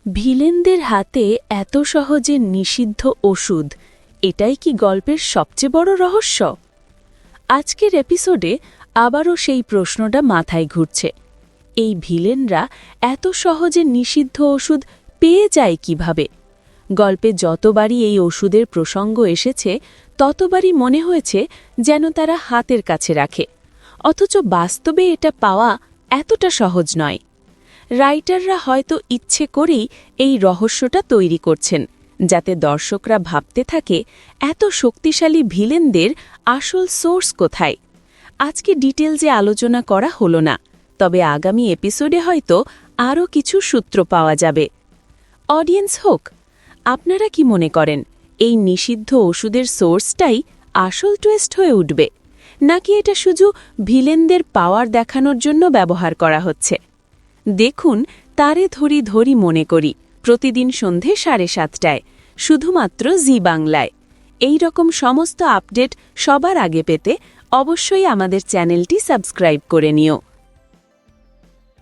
ভিলেনদের হাতে এত সহজে নিষিদ্ধ ওষুধ, এটাই কি গল্পের সবচেয়ে বড় রহস্য? আজকের এপিসোডে আবারও সেই প্রশ্নটা মাথায় ঘুরছে। এই ভিলেনরা এত সহজে নিষিদ্ধ ওষুধ পেয়ে যায় কিভাবে? গল্পে যতবারই এই ওষুধের প্রসঙ্গ এসেছে ততবারই মনে হয়েছে যেন তারা হাতের কাছে রাখে, অথচ বাস্তবে এটা পাওয়া এতটা সহজ নয়। রাইটাররা হয়তো ইচ্ছে করেই এই রহস্যটা তৈরি করছেন, যাতে দর্শকরা ভাবতে থাকে এত শক্তিশালী ভিলেনদের আসল সোর্স কোথায়। আজকে ডিটেলসে আলোচনা করা হলো না, তবে আগামী এপিসোডে হয়তো আরও কিছু সূত্র পাওয়া যাবে। অডিয়েন্স হোক, আপনারা কি মনে করেন এই নিষিদ্ধ ওষুধের সোর্সটাই আসল টুইস্ট হয়ে উঠবে, নাকি এটা শুধু ভিলেনদের পাওয়ার দেখানোর জন্য ব্যবহার করা হচ্ছে? দেখুন তারে ধরি ধরি মনে করি, প্রতিদিন সন্ধে 7:30টায়, শুধুমাত্র জি বাংলায়। এই রকম সমস্ত আপডেট সবার আগে পেতে অবশ্যই আমাদের চ্যানেলটি সাবস্ক্রাইব করে নিও।